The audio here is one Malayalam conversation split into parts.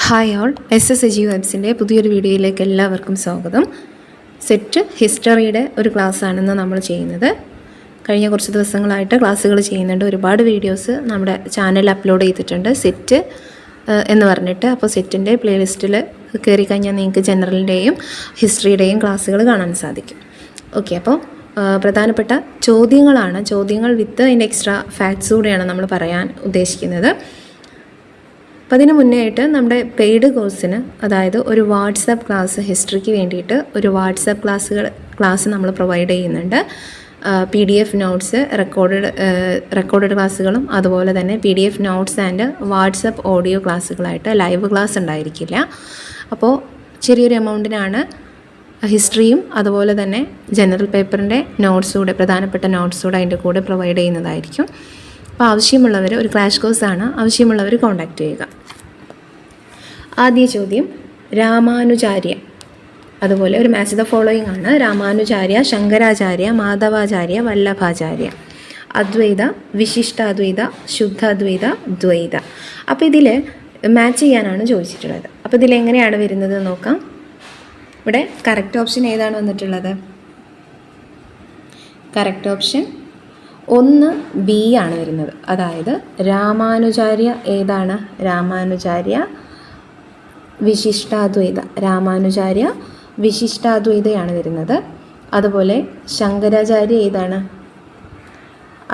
ഹായ് ഓൾ, SSAG വെബ്സിൻ്റെ പുതിയൊരു വീഡിയോയിലേക്ക് എല്ലാവർക്കും സ്വാഗതം. സെറ്റ് ഹിസ്റ്ററിയുടെ ഒരു ക്ലാസ്സാണെന്ന് നമ്മൾ ചെയ്യുന്നത്. കഴിഞ്ഞ കുറച്ച് ദിവസങ്ങളായിട്ട് ക്ലാസ്സുകൾ ചെയ്യുന്നുണ്ട്. ഒരുപാട് വീഡിയോസ് നമ്മുടെ ചാനലിൽ അപ്ലോഡ് ചെയ്തിട്ടുണ്ട്, സെറ്റ് എന്ന് പറഞ്ഞിട്ട്. അപ്പോൾ സെറ്റിൻ്റെ പ്ലേലിസ്റ്റിൽ കയറി കഴിഞ്ഞാൽ നിങ്ങൾക്ക് ജനറലിൻ്റെയും ഹിസ്റ്ററിയുടെയും ക്ലാസ്സുകൾ കാണാൻ സാധിക്കും. ഓക്കെ, അപ്പോൾ പ്രധാനപ്പെട്ട ചോദ്യങ്ങൾ വിത്ത് അതിൻ്റെ എക്സ്ട്രാ ഫാക്ട്സ് കൂടെയാണ് നമ്മൾ പറയാൻ ഉദ്ദേശിക്കുന്നത്. അപ്പോൾ അതിന് മുന്നേ ആയിട്ട് നമ്മുടെ പെയ്ഡ് കോഴ്സിന്, അതായത് ഒരു വാട്സാപ്പ് ക്ലാസ് ഹിസ്റ്ററിക്ക് വേണ്ടിയിട്ട് ഒരു വാട്സാപ്പ് ക്ലാസ് നമ്മൾ പ്രൊവൈഡ് ചെയ്യുന്നുണ്ട്. PDF നോട്ട്സ്, റെക്കോർഡഡ് ക്ലാസ്സുകളും അതുപോലെ തന്നെ PDF notes and WhatsApp audio ക്ലാസ്സുകളായിട്ട് ലൈവ് ക്ലാസ് ഉണ്ടായിരിക്കില്ല. അപ്പോൾ ചെറിയൊരു എമൗണ്ടിനാണ് ഹിസ്റ്ററിയും അതുപോലെ തന്നെ ജനറൽ പേപ്പറിൻ്റെ നോട്ട്സൂടെ, പ്രധാനപ്പെട്ട നോട്ട്സൂടെ അതിൻ്റെ കൂടെ പ്രൊവൈഡ് ചെയ്യുന്നതായിരിക്കും. അപ്പോൾ ആവശ്യമുള്ളവർ, ഒരു ക്രാഷ് കോഴ്സാണ്, ആവശ്യമുള്ളവർ കോൺടാക്റ്റ് ചെയ്യുക. ആദ്യ ചോദ്യം, രാമാനുജാര്യ, അതുപോലെ ഒരു മാച്ച് ദ ഫോളോയിങ് ആണ്. രാമാനുജാര്യ, ശങ്കരാചാര്യ, മാധവാചാര്യ, വല്ലഭാചാര്യ. അദ്വൈത, വിശിഷ്ടാദ്വൈത, ശുദ്ധാദ്വൈത, ദ്വൈത. അപ്പോൾ ഇതിൽ മാച്ച് ചെയ്യാനാണ് ചോദിച്ചിട്ടുള്ളത്. അപ്പോൾ ഇതിലെങ്ങനെയാണ് വരുന്നത് നോക്കാം. ഇവിടെ കറക്റ്റ് ഓപ്ഷൻ ഏതാണ് വന്നിട്ടുള്ളത്? കറക്റ്റ് ഓപ്ഷൻ 1B ആണ് വരുന്നത്. അതായത് രാമാനുജാര്യ ഏതാണ്? രാമാനുജാര്യ വിശിഷ്ടാദ്വൈത. രാമാനുജാര്യ വിശിഷ്ടാദ്വൈതയാണ് വരുന്നത്. അതുപോലെ ശങ്കരാചാര്യ ഏതാണ്?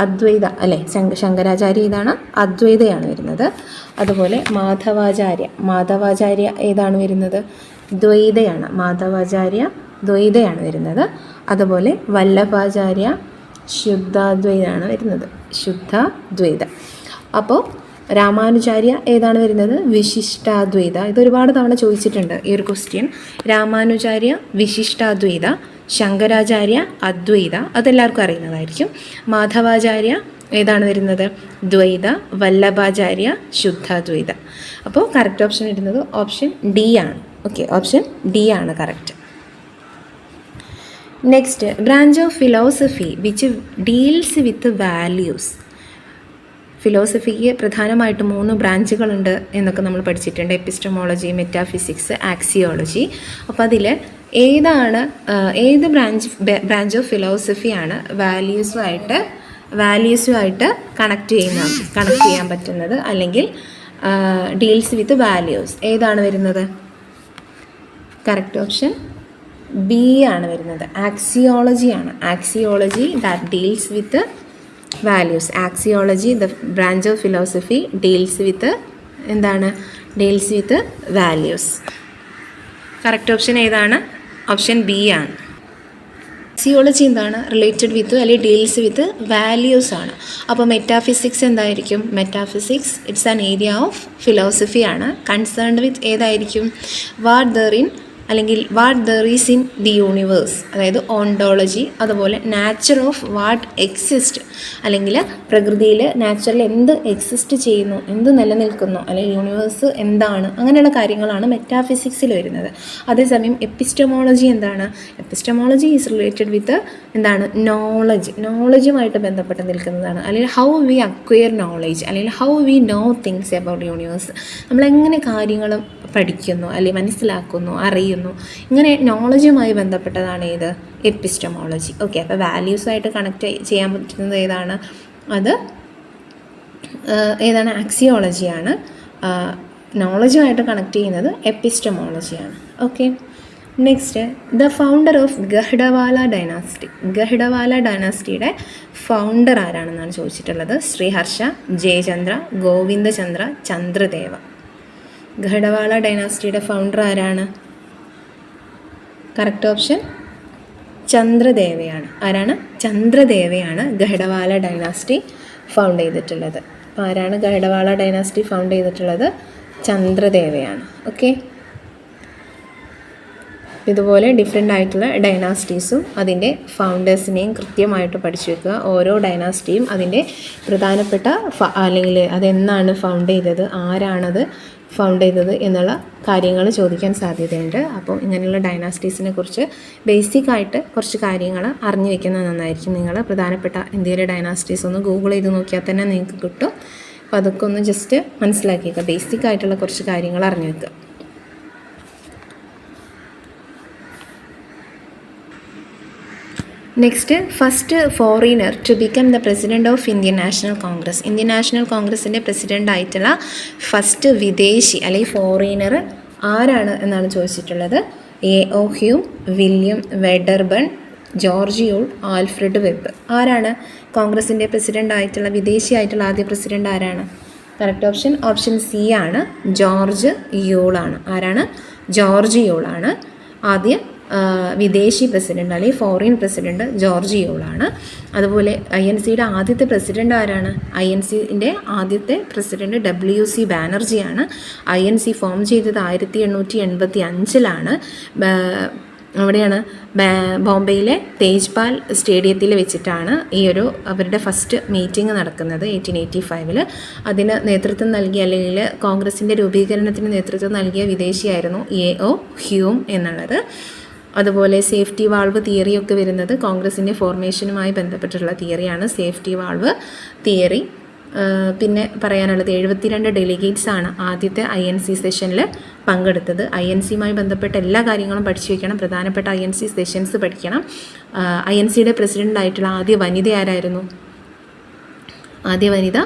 അദ്വൈത അല്ലേ? ശങ്കരാചാര്യ ഏതാണ്? അദ്വൈതയാണ് വരുന്നത്. അതുപോലെ മാധവാചാര്യ ഏതാണ് വരുന്നത്? ദ്വൈതയാണ്. മാധവാചാര്യ ദ്വൈതയാണ് വരുന്നത്. അതുപോലെ വല്ലഭാചാര്യ ശുദ്ധാദ്വൈതമാണ് വരുന്നത്. ശുദ്ധാദ്വൈത. അപ്പോൾ രാമാനുജാര്യ ഏതാണ് വരുന്നത്? വിശിഷ്ടാദ്വൈത. ഇതൊരുപാട് തവണ ചോദിച്ചിട്ടുണ്ട് ഈ ഒരു ക്വസ്റ്റ്യൻ. രാമാനുജാര്യ വിശിഷ്ടാദ്വൈത, ശങ്കരാചാര്യ അദ്വൈത, അതെല്ലാവർക്കും അറിയുന്നതായിരിക്കും. മാധവാചാര്യ ഏതാണ് വരുന്നത്? ദ്വൈത. വല്ലഭാചാര്യ ശുദ്ധാദ്വൈത. അപ്പോൾ കറക്റ്റ് ഓപ്ഷൻ വരുന്നത് ഓപ്ഷൻ D ആണ്. ഓക്കെ, ഓപ്ഷൻ D ആണ് correct. Next, branch of philosophy which deals with values. ഫിലോസഫിക്ക് പ്രധാനമായിട്ടും 3 ബ്രാഞ്ചുകളുണ്ട് എന്നൊക്കെ നമ്മൾ പഠിച്ചിട്ടുണ്ട്. Epistemology, metaphysics, axiology. അപ്പോൾ അതിൽ ഏത് ബ്രാഞ്ച് ഓഫ് ഫിലോസഫിയാണ് വാല്യൂസുമായിട്ട് കണക്ട് ചെയ്യാൻ പറ്റുന്നത്, അല്ലെങ്കിൽ ഡീൽസ് വിത്ത് വാല്യൂസ്? ഏതാണ് വരുന്നത്? കറക്റ്റ് ഓപ്ഷൻ B ആണ് വരുന്നത്. ആക്സിയോളജിയാണ്. Axiology that deals with values. Axiology, the branch of philosophy, deals with എന്താണ്? Deals with values. Correct option ഏതാണ്? ഓപ്ഷൻ B ആണ്. ആക്സിയോളജി എന്താണ്? റിലേറ്റഡ് വിത്ത് അല്ലെങ്കിൽ ഡീൽസ് വിത്ത് വാല്യൂസ് ആണ്. അപ്പോൾ മെറ്റാഫിസിക്സ് എന്തായിരിക്കും? Metaphysics it's an area of philosophy ആണ്. കൺസേൺഡ് വിത്ത് ഏതായിരിക്കും? What there is in the universe, അതായത് ഓണ്ടോളജി. അതുപോലെ നാച്ചർ ഓഫ് വാട്ട് എക്സിസ്റ്റ്, അല്ലെങ്കിൽ പ്രകൃതിയിൽ നാച്ചുറൽ എന്ത് എക്സിസ്റ്റ് ചെയ്യുന്നു, എന്ത് നിലനിൽക്കുന്നു, അല്ലെങ്കിൽ യൂണിവേഴ്സ് എന്താണ്, അങ്ങനെയുള്ള കാര്യങ്ങളാണ് മെറ്റാഫിസിക്സിൽ വരുന്നത്. അതേസമയം എപ്പിസ്റ്റമോളജി എന്താണ്? എപ്പിസ്റ്റമോളജി ഈസ് റിലേറ്റഡ് വിത്ത് എന്താണ്? നോളജുമായിട്ട് ബന്ധപ്പെട്ട് നിൽക്കുന്നതാണ്. അല്ലെങ്കിൽ ഹൗ വി അക്വയർ നോളജ്, അല്ലെങ്കിൽ how we know things about universe. നമ്മളെങ്ങനെ കാര്യങ്ങൾ പഠിക്കുന്നു, അല്ലെങ്കിൽ മനസ്സിലാക്കുന്നു, അറിയുന്നു, ഇങ്ങനെ നോളജുമായി ബന്ധപ്പെട്ടതാണ് ഏത്? എപ്പിസ്റ്റമോളജി. ഓക്കെ, അപ്പോൾ വാല്യൂസായിട്ട് കണക്ട് ചെയ്യാൻ പറ്റുന്നത് ഏതാണ്? അത് ഏതാണ്? ആക്സിയോളജിയാണ്. നോളജുമായിട്ട് കണക്ട് ചെയ്യുന്നത് എപ്പിസ്റ്റമോളജിയാണ്. Okay, next, the founder of Gahadavala dynasty. Gahadavala ഡൈനാസ്റ്റിയുടെ ഫൗണ്ടർ ആരാണെന്നാണ് ചോദിച്ചിട്ടുള്ളത്. ശ്രീഹർഷ, ജയചന്ദ്ര, ഗോവിന്ദചന്ദ്ര, ചന്ദ്രദേവ. ഗഹ്ഡവാല ഡൈനാസ്റ്റിയുടെ ഫൗണ്ടർ ആരാണ്? കറക്റ്റ് ഓപ്ഷൻ ചന്ദ്രദേവയാണ്. ആരാണ്? ചന്ദ്രദേവയാണ് ഗഹ്ഡവാല ഡൈനാസ്റ്റി ഫൗണ്ട് ചെയ്തിട്ടുള്ളത്. അപ്പോൾ ആരാണ് ഗഹ്ഡവാല ഡൈനാസ്റ്റി ഫൗണ്ട് ചെയ്തിട്ടുള്ളത്? ചന്ദ്രദേവയാണ്. ഓക്കെ, ഇതുപോലെ ഡിഫറെൻ്റ് ആയിട്ടുള്ള ഡൈനാസ്റ്റീസും അതിൻ്റെ ഫൗണ്ടേഴ്സിനെയും കൃത്യമായിട്ട് പഠിച്ചു വെക്കുക. ഓരോ ഡൈനാസ്റ്റിയും അതിൻ്റെ പ്രധാനപ്പെട്ട അല്ലെങ്കിൽ അതെന്നാണ് ഫൗണ്ട് ചെയ്തത്, ആരാണത് ഫൗണ്ട് ചെയ്തത് എന്നുള്ള കാര്യങ്ങൾ ചോദിക്കാൻ സാധ്യതയുണ്ട്. അപ്പോൾ ഇങ്ങനെയുള്ള ഡൈനാസ്റ്റീസിനെ കുറിച്ച് ബേസിക്കായിട്ട് കുറച്ച് കാര്യങ്ങൾ അറിഞ്ഞു വയ്ക്കുന്നത് നന്നായിരിക്കും. നിങ്ങൾ പ്രധാനപ്പെട്ട ഇന്ത്യയിലെ ഡൈനാസ്റ്റീസ് ഒന്ന് ഗൂഗിൾ ചെയ്ത് നോക്കിയാൽ തന്നെ നിങ്ങൾക്ക് കിട്ടും. അപ്പോൾ അതൊക്കെ ഒന്ന് ജസ്റ്റ് മനസ്സിലാക്കി വെക്കുക. ബേസിക് ആയിട്ടുള്ള കുറച്ച് കാര്യങ്ങൾ അറിഞ്ഞു വെക്കുക. Next, first foreigner to become the president of Indian National Congress. Indian National കോൺഗ്രസിൻ്റെ പ്രസിഡൻ്റായിട്ടുള്ള ഫസ്റ്റ് വിദേശി അല്ലെങ്കിൽ ഫോറിനർ ആരാണ് എന്നാണ് ചോദിച്ചിട്ടുള്ളത്. A.O. Hume, William Wedderburn, George Yule, Alfred Webb. ആരാണ് കോൺഗ്രസിൻ്റെ പ്രസിഡൻ്റ് ആയിട്ടുള്ള വിദേശിയായിട്ടുള്ള ആദ്യ പ്രസിഡൻ്റ് ആരാണ്? കറക്റ്റ് ഓപ്ഷൻ സി ആണ്, ജോർജ് യൂളാണ്. ആരാണ്? ജോർജ് യൂളാണ് ആദ്യ വിദേശി പ്രസിഡൻ്റ് അല്ലെങ്കിൽ ഫോറിൻ പ്രസിഡൻറ്റ് ജോർജ് യൂളാണ്. അതുപോലെ INCയുടെ ആദ്യത്തെ പ്രസിഡൻ്റ് ആരാണ്? INCൻ്റെ ആദ്യത്തെ പ്രസിഡൻറ്റ് WC ബാനർജിയാണ്. INC ഫോം ചെയ്തത് 1885 അവിടെയാണ് ബോംബെയിലെ തേജ്പാൽ സ്റ്റേഡിയത്തിൽ വെച്ചിട്ടാണ് ഈ ഒരു അവരുടെ ഫസ്റ്റ് മീറ്റിംഗ് നടക്കുന്നത് 1885. അതിന് നേതൃത്വം നൽകിയ അല്ലെങ്കിൽ കോൺഗ്രസിൻ്റെ രൂപീകരണത്തിന് നേതൃത്വം നൽകിയ വിദേശിയായിരുന്നു A.O. ഹ്യൂം എന്നുള്ളത്. അതുപോലെ സേഫ്റ്റി വാൾവ് തിയറിയൊക്കെ വരുന്നത് കോൺഗ്രസിൻ്റെ ഫോർമേഷനുമായി ബന്ധപ്പെട്ടുള്ള തിയറിയാണ് സേഫ്റ്റി വാൾവ് തിയറി. പിന്നെ പറയാനുള്ളത് 72 ഡെലിഗേറ്റ്സാണ് ആദ്യത്തെ INC സെഷനിൽ പങ്കെടുത്തത്. INCയുമായി ബന്ധപ്പെട്ട എല്ലാ കാര്യങ്ങളും പഠിച്ചു വയ്ക്കണം. പ്രധാനപ്പെട്ട INC സെഷൻസ് പഠിക്കണം. INCയുടെ പ്രസിഡൻ്റായിട്ടുള്ള ആദ്യ വനിത ആരായിരുന്നു? ആദ്യ വനിത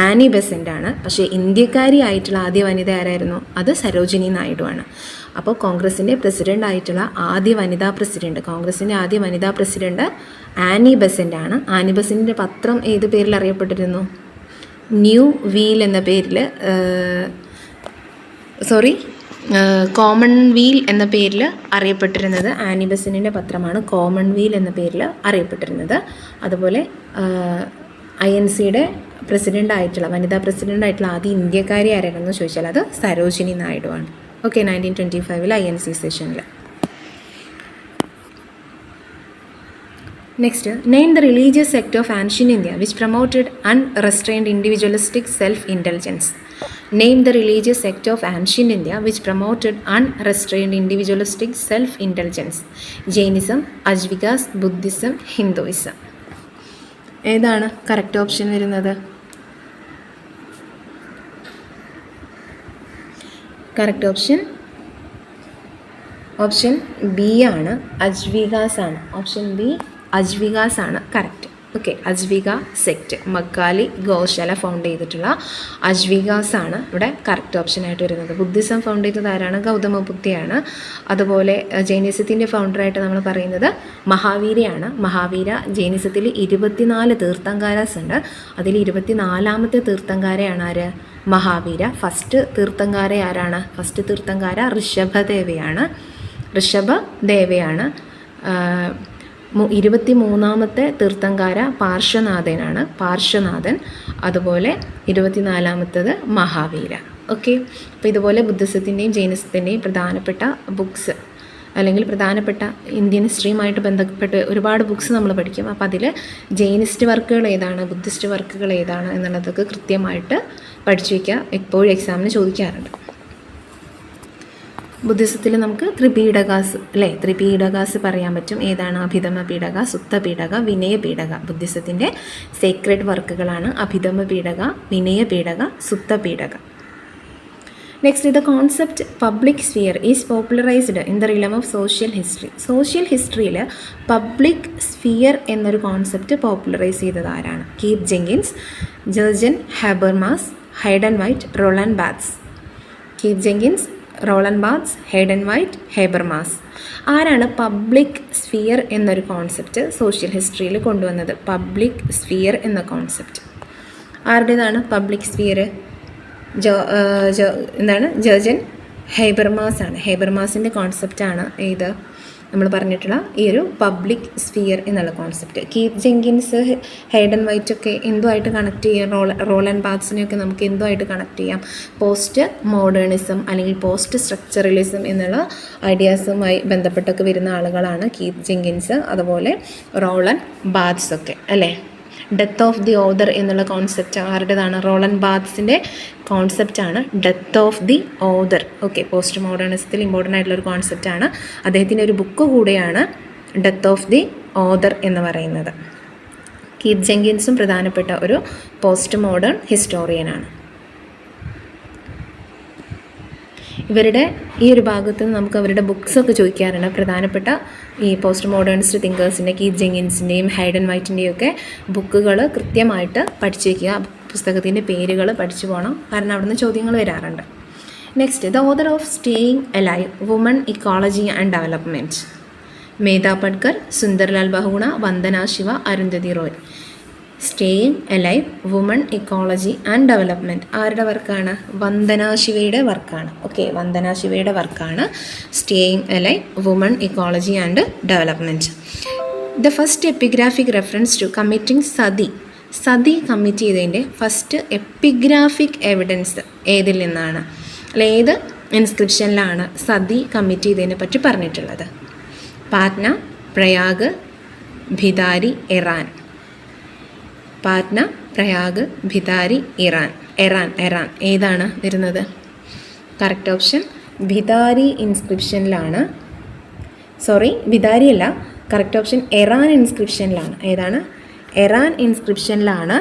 ആനി ബെസൻ്റ് ആണ്. പക്ഷേ ഇന്ത്യക്കാരി ആയിട്ടുള്ള ആദ്യ വനിത ആരായിരുന്നു? അത് സരോജിനി നായിഡു ആണ്. അപ്പോൾ കോൺഗ്രസിൻ്റെ പ്രസിഡൻ്റ് ആയിട്ടുള്ള ആദ്യ വനിതാ പ്രസിഡൻറ്റ്, കോൺഗ്രസിൻ്റെ ആദ്യ വനിതാ പ്രസിഡൻറ്റ് ആനി ബെസൻ്റ് ആണ്. ആനി ബെസൻ്റിൻ്റെ പത്രം ഏത് പേരിൽ അറിയപ്പെട്ടിരുന്നു? ന്യൂ വീൽ എന്ന പേരിൽ കോമൺവീൽ എന്ന പേരിൽ അറിയപ്പെട്ടിരുന്നത് ആനി ബെസൻ്റിൻ്റെ പത്രമാണ് കോമൺവീൽ എന്ന പേരിൽ അറിയപ്പെട്ടിരുന്നത്. അതുപോലെ INCയുടെ പ്രസിഡൻ്റായിട്ടുള്ള വനിതാ പ്രസിഡൻ്റായിട്ടുള്ള ആദ്യ ഇന്ത്യക്കാരി ആരാണെന്ന് ചോദിച്ചാൽ അത് സരോജിനി നായിഡു ആണ്. ഓക്കെ, 1925 INC സെഷനിൽ. Next, name the religious sect of ancient India which promoted unrestrained individualistic self intelligence. Name the religious sect of ancient India which promoted unrestrained individualistic self intelligence. Jainism, Ajivikas, Buddhism, Hinduism. ഏതാണ് കറക്റ്റ് ഓപ്ഷൻ വരുന്നത്? കറക്റ്റ് ഓപ്ഷൻ ബി ആണ്, അജ്വികാസ് ആണ്. ഓപ്ഷൻ ബി അജ്വികാസ് ആണ് correct. Okay, Ajivika sect Makkhali Gosala found ചെയ്തിട്ടുള്ള അജ്വികാസ് ആണ് ഇവിടെ കറക്റ്റ് ഓപ്ഷനായിട്ട് വരുന്നത്. ബുദ്ധിസം ഫൗണ്ട് ചെയ്തത് ആരാണ്? ഗൗതമ ബുദ്ധയാണ്. അതുപോലെ ജൈനിസത്തിൻ്റെ ഫൗണ്ടറായിട്ട് നമ്മൾ പറയുന്നത് മഹാവീരയാണ്. മഹാവീര ജൈനിസത്തിൽ 24 തീർത്ഥങ്കാരാസ് ഉണ്ട്. അതിൽ 24ാമത്തെ തീർത്ഥങ്കാരയാണ് ആര്? മഹാവീര. ഫസ്റ്റ് തീർത്ഥങ്കാര ആരാണ്? ഫസ്റ്റ് തീർത്ഥങ്കാര ഋഷഭദേവയാണ്. 23ാമത്തെ തീർത്ഥങ്കാര പാർശ്വനാഥൻ. അതുപോലെ 24ാമത്തേത് മഹാവീര. ഓക്കെ, അപ്പോൾ ഇതുപോലെ ബുദ്ധിസത്തിൻ്റെയും ജൈനിസത്തിൻ്റെയും പ്രധാനപ്പെട്ട ബുക്സ് അല്ലെങ്കിൽ പ്രധാനപ്പെട്ട ഇന്ത്യൻ ഹിസ്റ്ററിയുമായിട്ട് ബന്ധപ്പെട്ട് ഒരുപാട് ബുക്സ് നമ്മൾ പഠിക്കും. അപ്പോൾ അതിൽ ജൈനിസ്റ്റ് വർക്കുകൾ ഏതാണ്, ബുദ്ധിസ്റ്റ് വർക്കുകൾ ഏതാണ് എന്നുള്ളതൊക്കെ കൃത്യമായിട്ട് പഠിച്ചു വയ്ക്കുക. എപ്പോഴും എക്സാമിന് ചോദിക്കാറുണ്ട്. ബുദ്ധിസത്തിൽ നമുക്ക് ത്രിപീഠകാസ് അല്ലേ, ത്രിപീഠകാസ് പറയാൻ പറ്റും. ഏതാണ്? അഭിധമ പീഠക, Sutta പീഠക, Vinaya പീഠക. ബുദ്ധിസത്തിൻ്റെ Sacred വർക്കുകളാണ് Abhidhamma Pitaka, Vinaya Pitaka, Sutta Pitaka. Next, the concept public sphere is popularized in the realm of social history. Social ഹിസ്റ്ററിയിൽ പബ്ലിക് സ്ഫിയർ എന്നൊരു കോൺസെപ്റ്റ് പോപ്പുലറൈസ് ചെയ്തത് ആരാണ്? Keith Jenkins, Jurgen Habermas, Hayden White, Roland Barthes. Keith Jenkins, Roland Barthes, Hayden White, Habermas. ആരാണ് പബ്ലിക് സ്ഫിയർ എന്നൊരു കോൺസെപ്റ്റ് സോഷ്യൽ ഹിസ്റ്ററിയിൽ കൊണ്ടുവന്നത്? പബ്ലിക് സ്ഫിയർ എന്ന കോൺസെപ്റ്റ് ആരുടേതാണ്? പബ്ലിക് സ്ഫിയർ ജർജൻ ഹേബർമാസ് ആണ്. ഹേബർമാസിൻ്റെ കോൺസെപ്റ്റാണ് ഇത് നമ്മൾ പറഞ്ഞിട്ടുള്ള ഈ ഒരു പബ്ലിക് സ്ഫിയർ എന്നുള്ള concept. Keith Jenkins, Hayden white ഒക്കെ എന്തുമായിട്ട് കണക്ട് ചെയ്യാം? റോളാൻഡ് ബാത്സിനെയൊക്കെ നമുക്ക് എന്തുമായിട്ട് കണക്ട് ചെയ്യാം? പോസ്റ്റ് മോഡേണിസം അല്ലെങ്കിൽ പോസ്റ്റ് സ്ട്രക്ചറലിസം എന്നുള്ള ഐഡിയാസുമായി ബന്ധപ്പെട്ടൊക്കെ വരുന്ന ആളുകളാണ് കീത്ത് ജെങ്കിൻസ്, അതുപോലെ റോളാൻഡ് ബാത്സ് ഒക്കെ അല്ലേ. ഡെത്ത് ഓഫ് ദി ഓതർ എന്നുള്ള കോൺസെപ്റ്റ് ആരുടേതാണ്? റോളാൻഡ് ബാത്സിൻ്റെ കോൺസെപ്റ്റാണ് death of the author. Okay, post മോഡേണിസത്തിൽ ഇമ്പോർട്ടൻ്റ് ആയിട്ടുള്ളൊരു കോൺസെപ്റ്റാണ്. അദ്ദേഹത്തിൻ്റെ ഒരു ബുക്ക് കൂടെയാണ് ഡെത്ത് ഓഫ് ദി ഓതർ എന്ന് പറയുന്നത്. കീത്ത് ജെങ്കിൻസും പ്രധാനപ്പെട്ട ഒരു പോസ്റ്റ് മോഡേൺ ഹിസ്റ്റോറിയനാണ്. ഇവരുടെ ഈ ഒരു ഭാഗത്ത് നമുക്ക് അവരുടെ ബുക്സൊക്കെ ചോദിക്കാറുണ്ട്. പ്രധാനപ്പെട്ട ഈ പോസ്റ്റ് മോഡേണിസ്റ്റ് തിങ്കേഴ്സിൻ്റെ കീത്ത് ജെങ്കിൻസിൻ്റെയും ഹൈഡൻ വൈറ്റിൻ്റെയും ഒക്കെ ബുക്കുകൾ കൃത്യമായിട്ട് പഠിച്ചു വയ്ക്കുക. പുസ്തകത്തിൻ്റെ പേരുകൾ പഠിച്ചു പോകണം, കാരണം അവിടുന്ന് ചോദ്യങ്ങൾ വരാറുണ്ട്. Next, the author of staying alive, woman ecology and development. Medha Patkar, Sunderlal Bahuguna, Vandana Shiva, Arundhati Roy. Staying alive, woman ecology and development ആരുടെ വർക്കാണ്? വന്ദന ശിവയുടെ വർക്കാണ്. ഓക്കെ, വന്ദന ശിവയുടെ വർക്കാണ് staying alive, woman ecology and development. The first epigraphic reference to committing sati commit ചെയ്തതിൻ്റെ ഫസ്റ്റ് എപ്പിഗ്രാഫിക് എവിഡൻസ് ഏതിൽ നിന്നാണ്? അല്ലെ ഏത് ഇൻസ്ക്രിപ്ഷനിലാണ് സതി കമ്മിറ്റ് ചെയ്തതിനെ പറ്റി പറഞ്ഞിട്ടുള്ളത്? പാറ്റ്ന, പ്രയാഗ്, ഭിതാരി, ഇറാൻ. പാറ്റ്ന, പ്രയാഗ്, ഭിതാരി, ഇറാൻ ഏതാണ് വരുന്നത്? Correct option ഭിതാരി ഇൻസ്ക്രിപ്ഷനിലാണ്. ഭിതാരി അല്ല, കറക്റ്റ് ഓപ്ഷൻ ഇറാൻ ഇൻസ്ക്രിപ്ഷനിലാണ്. ഏതാണ്? ഇറാൻ ഇൻസ്ക്രിപ്ഷനിലാണ്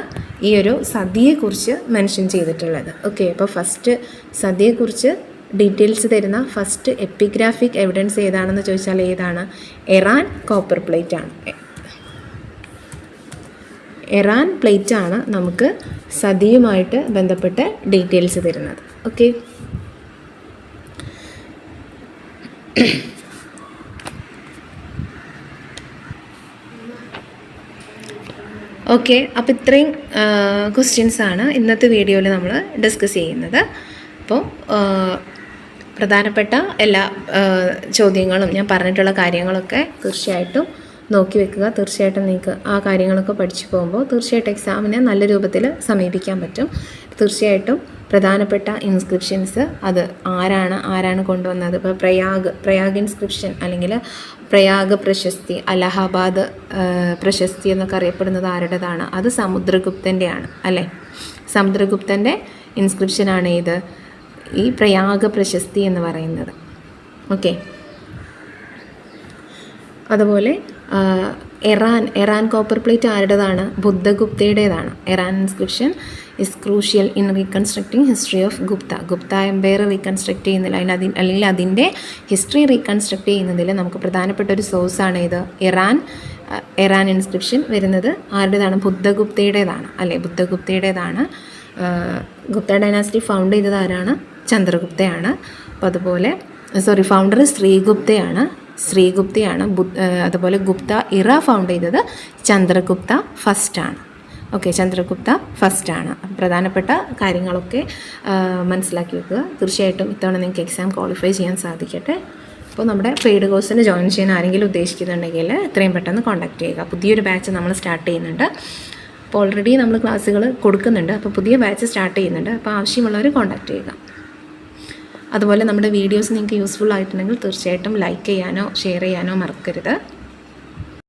ഈ ഒരു സതിയെക്കുറിച്ച് മെൻഷൻ ചെയ്തിട്ടുള്ളത്. ഓക്കെ, അപ്പോൾ ഫസ്റ്റ് സതിയെക്കുറിച്ച് ഡീറ്റെയിൽസ് തരുന്ന ഫസ്റ്റ് എപ്പിഗ്രാഫിക് എവിഡൻസ് ഏതാണെന്ന് ചോദിച്ചാൽ ഏതാണ്? ഇറാൻ കോപ്പർ പ്ലേറ്റ് ആണ്. ഇറാൻ പ്ലേറ്റ് ആണ് നമുക്ക് സതിയുമായിട്ട് ബന്ധപ്പെട്ട ഡീറ്റെയിൽസ് തരുന്നത്. ഓക്കെ, അപ്പോൾ ഇത്രയും ക്വസ്റ്റ്യൻസാണ് ഇന്നത്തെ വീഡിയോയിൽ നമ്മൾ ഡിസ്കസ് ചെയ്യുന്നത്. അപ്പോൾ പ്രധാനപ്പെട്ട എല്ലാ ചോദ്യങ്ങളും ഞാൻ പറഞ്ഞിട്ടുള്ള കാര്യങ്ങളൊക്കെ തീർച്ചയായിട്ടും നോക്കി വെക്കുക. തീർച്ചയായിട്ടും നിങ്ങൾക്ക് ആ കാര്യങ്ങളൊക്കെ പഠിച്ചു പോകുമ്പോൾ തീർച്ചയായിട്ടും എക്സാമിനെ നല്ല രൂപത്തിൽ സമീപിക്കാൻ പറ്റും. തീർച്ചയായിട്ടും പ്രധാനപ്പെട്ട ഇൻസ്ക്രിപ്ഷൻസ് അത് ആരാണ് കൊണ്ടുവന്നത്? ഇപ്പോൾ പ്രയാഗ് ഇൻസ്ക്രിപ്ഷൻ അല്ലെങ്കിൽ പ്രയാഗ് പ്രശസ്തി, അലഹബാദ് പ്രശസ്തി എന്നൊക്കെ അറിയപ്പെടുന്നത് ആരുടേതാണ്? അത് സമുദ്രഗുപ്തൻ്റെയാണ് അല്ലേ? സമുദ്രഗുപ്തൻ്റെ ഇൻസ്ക്രിപ്ഷനാണ് ഇത് ഈ പ്രയാഗ് പ്രശസ്തി എന്ന് പറയുന്നത്. ഓക്കെ, അതുപോലെ ഇറാൻ കോപ്പർ പ്ലേറ്റ് ആരുടേതാണ്? ബുദ്ധഗുപ്തയുടേതാണ്. Eran inscription is crucial in reconstructing history of Gupta empire reconstruct ചെയ്യുന്നില്ല, അല്ലെങ്കിൽ അതിൻ്റെ ഹിസ്റ്ററി റീകൺസ്ട്രക്റ്റ് ചെയ്യുന്നതിൽ നമുക്ക് പ്രധാനപ്പെട്ട ഒരു സോഴ്സാണ് ഇത് ഇറാൻ ഇൻസ്ക്രിപ്ഷൻ വരുന്നത് ആരുടേതാണ്? ബുദ്ധഗുപ്തയുടേതാണ് അല്ലേ? ബുദ്ധഗുപ്തയുടേതാണ്. ഗുപ്ത ഡൈനാസ്റ്റി ഫൗണ്ട് ചെയ്തത് ആരാണ്? ചന്ദ്രഗുപ്തയാണ്. അപ്പോൾ അതുപോലെ ഫൗണ്ടർ ശ്രീഗുപ്തയാണ്. അതുപോലെ ഗുപ്ത ഇറ ഫൗണ്ട് ചെയ്തത് ചന്ദ്രഗുപ്ത ഫസ്റ്റാണ്. ഓക്കെ, ചന്ദ്രഗുപ്ത ഫസ്റ്റാണ്. പ്രധാനപ്പെട്ട കാര്യങ്ങളൊക്കെ മനസ്സിലാക്കി വെക്കുക. തീർച്ചയായിട്ടും ഇത്തവണ നിങ്ങൾക്ക് എക്സാം ക്വാളിഫൈ ചെയ്യാൻ സാധിക്കട്ടെ. അപ്പോൾ നമ്മുടെ പെയ്ഡ് കോഴ്സിന് ജോയിൻ ചെയ്യാൻ ആരെങ്കിലും ഉദ്ദേശിക്കുന്നുണ്ടെങ്കിൽ എത്രയും പെട്ടെന്ന് കോൺടാക്റ്റ് ചെയ്യുക. പുതിയൊരു ബാച്ച് നമ്മൾ സ്റ്റാർട്ട് ചെയ്യുന്നുണ്ട്. അപ്പോൾ ഓൾറെഡി നമ്മൾ ക്ലാസ്സുകൾ കൊടുക്കുന്നുണ്ട്. അപ്പോൾ പുതിയ ബാച്ച് സ്റ്റാർട്ട് ചെയ്യുന്നുണ്ട്. അപ്പോൾ ആവശ്യമുള്ളവർ കോൺടാക്റ്റ് ചെയ്യുക. അതുപോലെ നമ്മുടെ വീഡിയോസ് നിങ്ങൾക്ക് യൂസ്ഫുൾ ആയിട്ടുണ്ടെങ്കിൽ തീർച്ചയായിട്ടും ലൈക്ക് ചെയ്യാനോ ഷെയർ ചെയ്യാനോ മറക്കരുത്.